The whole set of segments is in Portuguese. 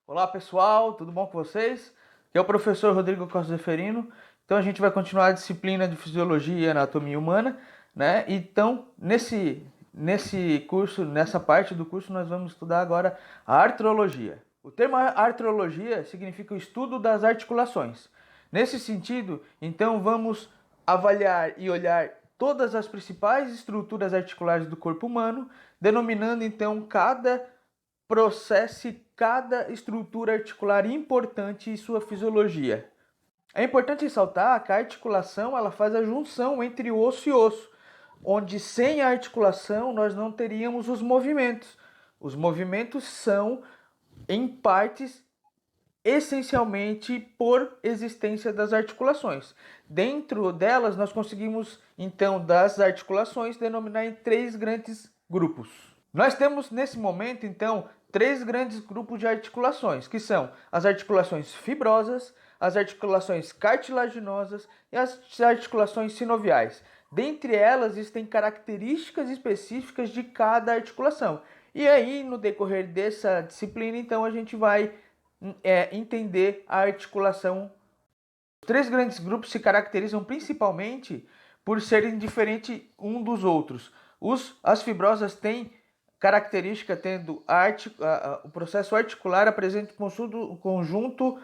Olá pessoal, tudo bom com vocês? Aqui é o professor Rodrigo Costa Zeferino. Então a gente vai continuar a disciplina de Fisiologia e Anatomia Humana, né? Então nesse curso, nessa parte do curso, nós vamos estudar agora a artrologia. O termo artrologia significa o estudo das articulações. Nesse sentido, então vamos avaliar e olhar todas as principais estruturas articulares do corpo humano, denominando então cada processe cada estrutura articular importante e sua fisiologia. É importante ressaltar que a articulação ela faz a junção entre osso e osso, onde sem a articulação nós não teríamos os movimentos. Os movimentos são, em partes, essencialmente por existência das articulações. Dentro delas, nós conseguimos, então, das articulações, denominar em três grandes grupos. Nós temos, nesse momento, então, três grandes grupos de articulações, que são as articulações fibrosas, as articulações cartilaginosas e as articulações sinoviais. Dentre elas, existem características específicas de cada articulação. E aí, no decorrer dessa disciplina, então, a gente vai entender a articulação. Os três grandes grupos se caracterizam principalmente por serem diferentes um dos outros. As fibrosas têm característica tendo o processo articular apresenta conjunto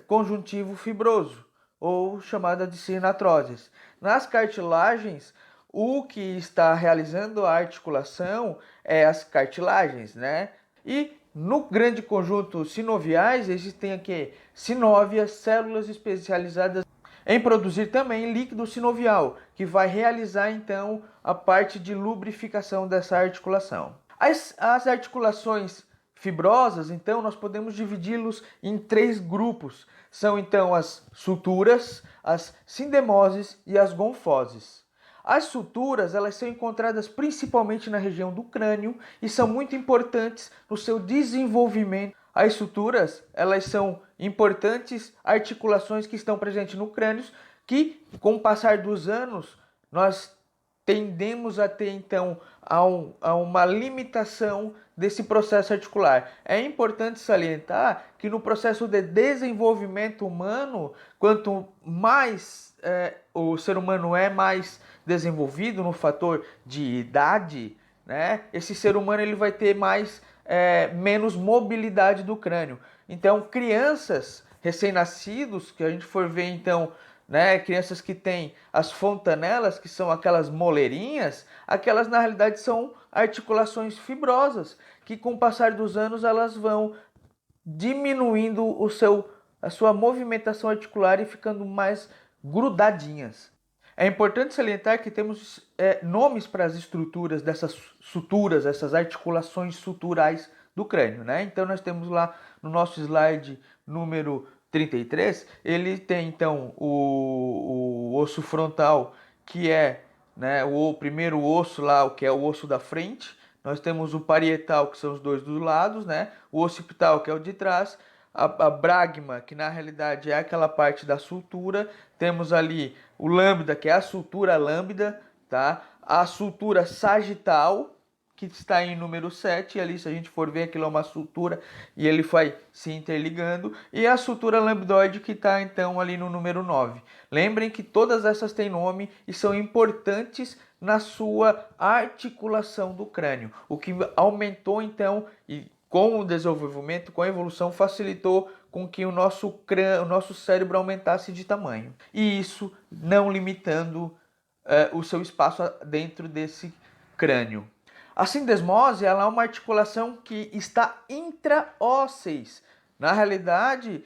conjuntivo fibroso, ou chamada de sinatroses. Nas cartilagens, o que está realizando a articulação é as cartilagens, né? E no grande conjunto sinoviais existem aqui sinóvias, células especializadas em produzir também líquido sinovial, que vai realizar então a parte de lubrificação dessa articulação. As articulações fibrosas, então, nós podemos dividi-los em três grupos. São então as suturas, as sindemoses e as gonfoses. As suturas, elas são encontradas principalmente na região do crânio e são muito importantes no seu desenvolvimento. As suturas, elas são importantes articulações que estão presentes no crânio, que com o passar dos anos, nós tendemos a ter então a uma limitação desse processo articular. É importante salientar que no processo de desenvolvimento humano, quanto mais o ser humano é mais desenvolvido no fator de idade, né, esse ser humano ele vai ter menos mobilidade do crânio. Então, crianças recém-nascidos, que a gente for ver então, né, crianças que têm as fontanelas, que são aquelas moleirinhas, aquelas na realidade são articulações fibrosas, que com o passar dos anos elas vão diminuindo a sua movimentação articular e ficando mais grudadinhas. É importante salientar que temos nomes para as estruturas dessas suturas, essas articulações suturais do crânio, né? Então nós temos lá no nosso slide número 33, ele tem então o osso frontal, que é, né, o primeiro osso lá, que é o osso da frente. Nós temos o parietal, que são os dois dos lados, né? O occipital, que é o de trás. A bragma, que na realidade é aquela parte da sutura. Temos ali o lambda, que é a sutura lambda, tá? A sutura sagital, que está em número 7, e ali se a gente for ver, aquilo é uma sutura e ele vai se interligando, e a sutura lambdoide, que está então ali no número 9. Lembrem que todas essas têm nome e são importantes na sua articulação do crânio, o que aumentou então, e com o desenvolvimento, com a evolução, facilitou com que o nosso cérebro aumentasse de tamanho, e isso não limitando o seu espaço dentro desse crânio. A sindesmose ela é uma articulação que está intraósseis. Na realidade,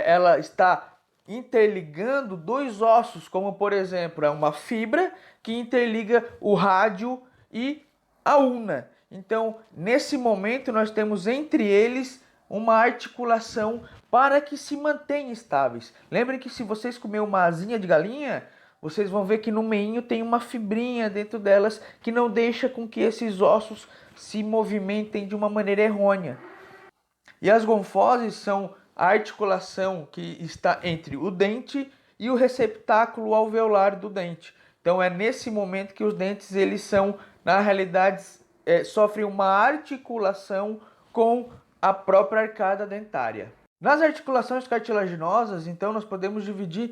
ela está interligando dois ossos, como por exemplo, é uma fibra que interliga o rádio e a ulna. Então, nesse momento, nós temos entre eles uma articulação para que se mantenham estáveis. Lembrem que se vocês comerem uma asinha de galinha, vocês vão ver que no meinho tem uma fibrinha dentro delas que não deixa com que esses ossos se movimentem de uma maneira errônea. E as gonfoses são a articulação que está entre o dente e o receptáculo alveolar do dente. Então é nesse momento que os dentes eles são, na realidade, sofrem uma articulação com a própria arcada dentária. Nas articulações cartilaginosas, então, nós podemos dividir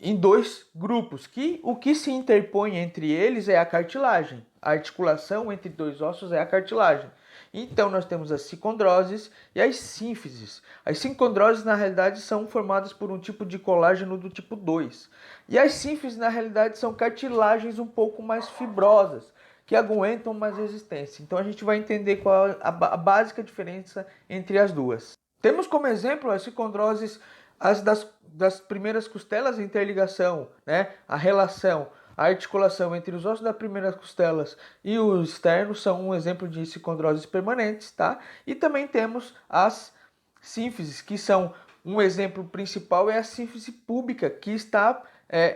em dois grupos, que o que se interpõe entre eles é a cartilagem. A articulação entre dois ossos é a cartilagem. Então nós temos as sicondroses e as sínfises. As sicondroses na realidade são formadas por um tipo de colágeno do tipo 2. E as sínfises na realidade são cartilagens um pouco mais fibrosas, que aguentam mais resistência. Então a gente vai entender qual é a básica diferença entre as duas. Temos como exemplo as sicondroses das primeiras costelas, a interligação, né? A relação, a articulação entre os ossos das primeiras costelas e os externos são um exemplo de sicondroses permanentes, tá? E também temos as sínfises, que são um exemplo principal é a sínfise púbica, que está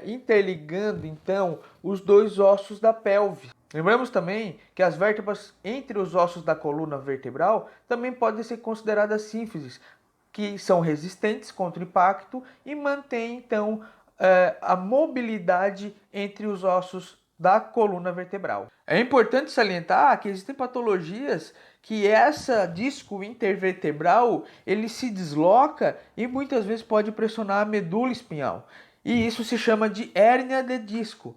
interligando então os dois ossos da pelve. Lembramos também que as vértebras entre os ossos da coluna vertebral também podem ser consideradas sínfises, que são resistentes contra o impacto e mantêm então a mobilidade entre os ossos da coluna vertebral. É importante salientar que existem patologias que essa disco intervertebral ele se desloca e muitas vezes pode pressionar a medula espinhal. E isso se chama de hérnia de disco.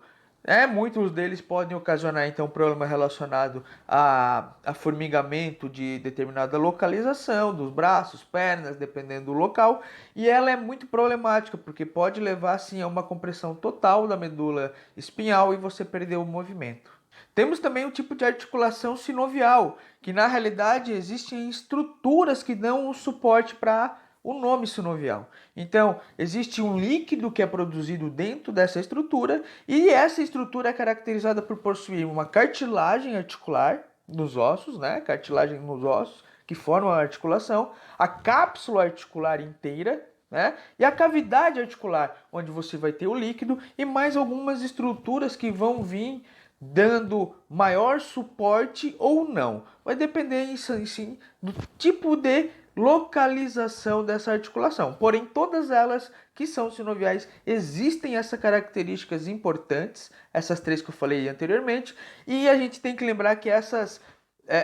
Muitos deles podem ocasionar então problema relacionado a formigamento de determinada localização dos braços, pernas, dependendo do local, e ela é muito problemática porque pode levar assim a uma compressão total da medula espinhal e você perder o movimento. Temos também o tipo de articulação sinovial, que na realidade existem estruturas que dão o suporte para o nome sinovial. Então, existe um líquido que é produzido dentro dessa estrutura e essa estrutura é caracterizada por possuir uma cartilagem articular nos ossos, né? Cartilagem nos ossos que formam a articulação, a cápsula articular inteira, né? E a cavidade articular, onde você vai ter o líquido e mais algumas estruturas que vão vir dando maior suporte ou não. Vai depender, sim, do tipo de localização dessa articulação. Porém, todas elas que são sinoviais existem essas características importantes, essas três que eu falei anteriormente, e a gente tem que lembrar que essas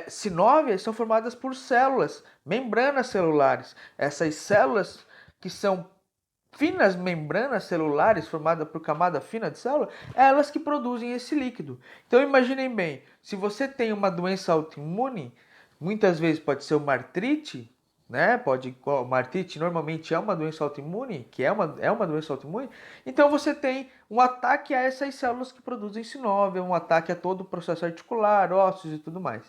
sinóvias são formadas por células, membranas celulares. Essas células que são finas membranas celulares formadas por camada fina de célula, elas que produzem esse líquido. Então imaginem bem, se você tem uma doença autoimune, muitas vezes pode ser uma artrite, né? Uma artrite normalmente é uma doença autoimune, que é uma doença autoimune. Então você tem um ataque a essas células que produzem sinóvia, um ataque a todo o processo articular, ossos e tudo mais.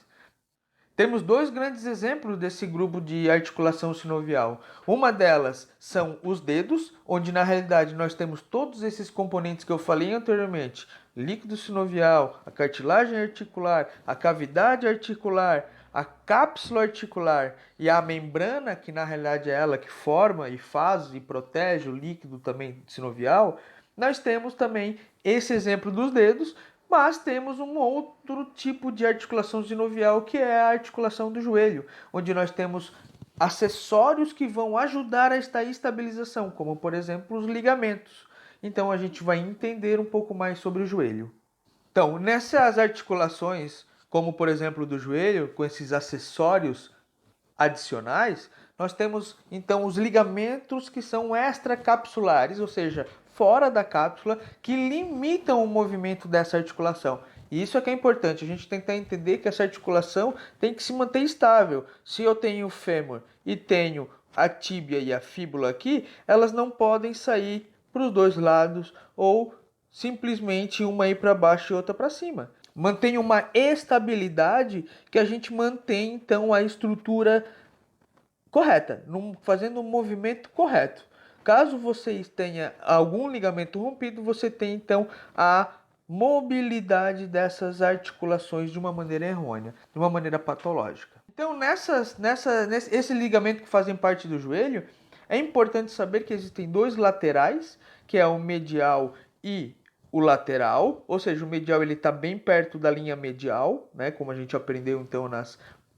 Temos dois grandes exemplos desse grupo de articulação sinovial. Uma delas são os dedos, onde na realidade nós temos todos esses componentes que eu falei anteriormente: líquido sinovial, a cartilagem articular, a cavidade articular, a cápsula articular e a membrana, que na realidade é ela que forma e faz e protege o líquido também sinovial. Nós temos também esse exemplo dos dedos, mas temos um outro tipo de articulação sinovial, que é a articulação do joelho, onde nós temos acessórios que vão ajudar a esta estabilização, como por exemplo os ligamentos. Então a gente vai entender um pouco mais sobre o joelho. Então, nessas articulações, como por exemplo do joelho, com esses acessórios adicionais, nós temos então os ligamentos que são extracapsulares, ou seja, fora da cápsula, que limitam o movimento dessa articulação. E isso é que é importante, a gente tentar entender que essa articulação tem que se manter estável. Se eu tenho o fêmur e tenho a tíbia e a fíbula aqui, elas não podem sair para os dois lados ou simplesmente uma ir para baixo e outra para cima. Mantém uma estabilidade que a gente mantém então a estrutura correta, fazendo um movimento correto. Caso você tenha algum ligamento rompido, você tem então a mobilidade dessas articulações de uma maneira errônea, de uma maneira patológica. Então, esse ligamento que fazem parte do joelho, é importante saber que existem dois laterais, que é o medial e o lateral, ou seja, o medial ele está bem perto da linha medial, né, como a gente aprendeu então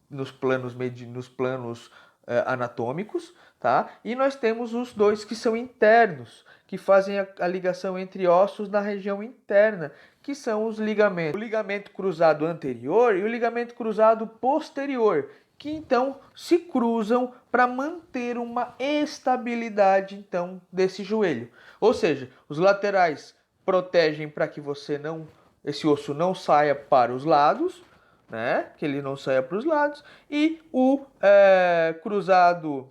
nos planos anatômicos, tá? E nós temos os dois que são internos, que fazem a ligação entre ossos na região interna, que são os ligamentos. O ligamento cruzado anterior e o ligamento cruzado posterior, que então se cruzam para manter uma estabilidade então desse joelho. Ou seja, os laterais protegem para que esse osso não saia para os lados, né? Que ele não saia para os lados, e o cruzado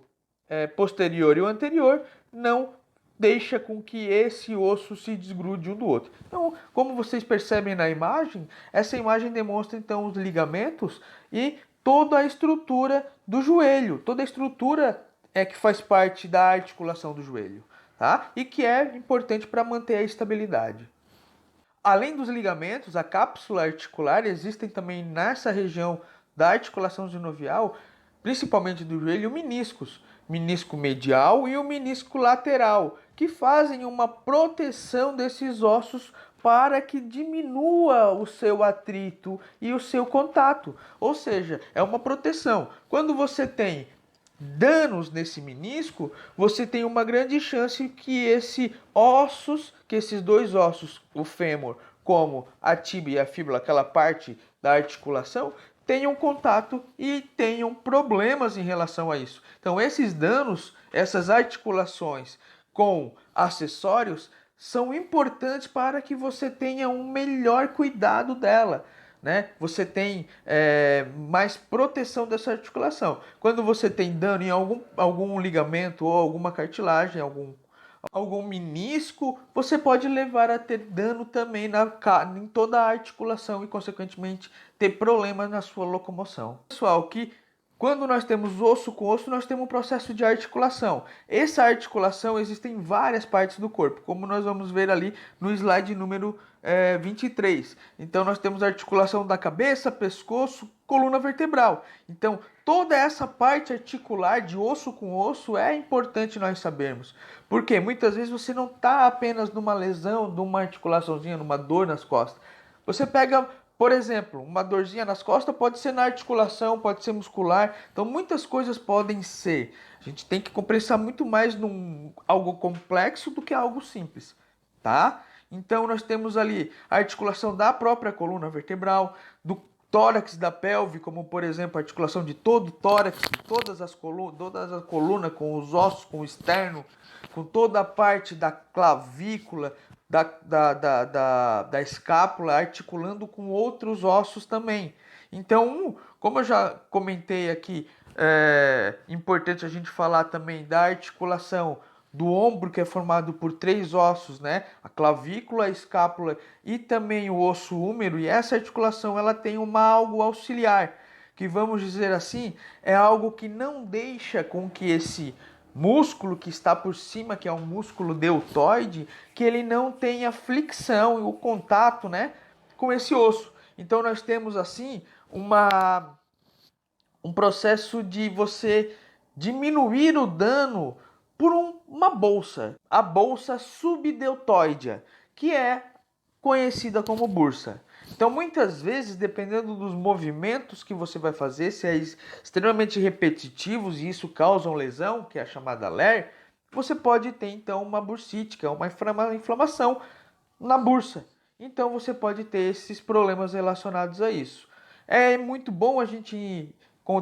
posterior e o anterior não deixa com que esse osso se desgrude um do outro. Então, como vocês percebem na imagem, essa imagem demonstra então os ligamentos e toda a estrutura do joelho, toda a estrutura que faz parte da articulação do joelho, tá? E que é importante para manter a estabilidade. Além dos ligamentos, a cápsula articular, existem também nessa região da articulação sinovial, principalmente do joelho, meniscos. Menisco medial e o menisco lateral, que fazem uma proteção desses ossos para que diminua o seu atrito e o seu contato. Ou seja, é uma proteção. Quando você tem danos nesse menisco, você tem uma grande chance que esses dois ossos, o fêmur, como a tíbia e a fíbula, aquela parte da articulação, tenham contato e tenham problemas em relação a isso. Então, esses danos, essas articulações com acessórios, são importantes para que você tenha um melhor cuidado dela. Né? Você tem mais proteção dessa articulação. Quando você tem dano em algum ligamento ou alguma cartilagem, algum menisco, você pode levar a ter dano também em toda a articulação e, consequentemente, ter problemas na sua locomoção. Pessoal, que quando nós temos osso com osso, nós temos um processo de articulação. Essa articulação existe em várias partes do corpo, como nós vamos ver ali no slide número 23. Então, nós temos a articulação da cabeça, pescoço, coluna vertebral. Então, toda essa parte articular de osso com osso é importante nós sabermos. Porque muitas vezes você não está apenas numa lesão, numa articulaçãozinha, numa dor nas costas. Você pega, por exemplo, uma dorzinha nas costas, pode ser na articulação, pode ser muscular. Então, muitas coisas podem ser. A gente tem que pensar muito mais num algo complexo do que algo simples, tá? Então, nós temos ali a articulação da própria coluna vertebral, do tórax da pelve, como por exemplo a articulação de todo o tórax, de toda a coluna com os ossos, com o externo, com toda a parte da clavícula, da escápula, articulando com outros ossos também. Então, como eu já comentei aqui, é importante a gente falar também da articulação do ombro, que é formado por 3 ossos, né? A clavícula, a escápula e também o osso húmero. E essa articulação ela tem algo auxiliar, que vamos dizer assim, é algo que não deixa com que esse músculo que está por cima, que é um músculo deltoide, que ele não tenha fricção e o contato, né, com esse osso. Então nós temos assim um processo de você diminuir o dano por uma bolsa, a bolsa subdeltoidea, que é conhecida como bursa. Então, muitas vezes, dependendo dos movimentos que você vai fazer, se é extremamente repetitivos e isso causa uma lesão, que é a chamada LER, você pode ter então uma bursite, que é uma inflamação na bursa. Então, você pode ter esses problemas relacionados a isso. É muito bom a gente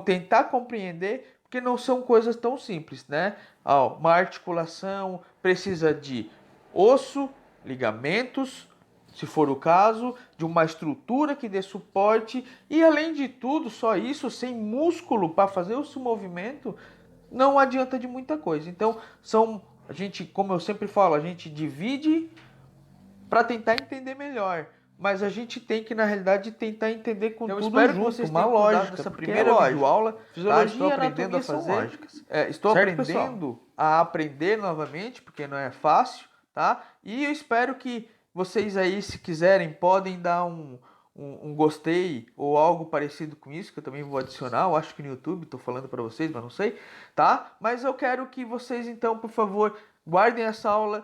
tentar compreender, porque não são coisas tão simples, né? Uma articulação precisa de osso, ligamentos, se for o caso, de uma estrutura que dê suporte e, além de tudo, só isso, sem músculo para fazer esse movimento, não adianta de muita coisa. Então, a gente, como eu sempre falo, a gente divide para tentar entender melhor. Mas a gente tem que, na realidade, tentar entender com tudo junto, vocês uma tenham lógica. cuidado dessa Primeira videoaula, fisiologia estou e aprendendo a anatomia são fazer. lógicas. Estou Certo, aprendendo a aprender novamente, porque não é fácil, tá? E eu espero que vocês aí, se quiserem, podem dar um gostei ou algo parecido com isso, que eu também vou adicionar, eu acho que no YouTube, estou falando para vocês, mas não sei, tá? Mas eu quero que vocês, então, por favor, guardem essa aula,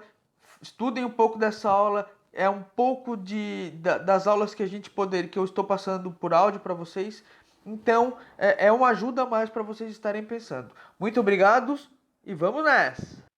estudem um pouco dessa aula, é um pouco das aulas que a gente que eu estou passando por áudio para vocês, Então, é uma ajuda a mais para vocês estarem pensando. Muito obrigado e vamos nessa!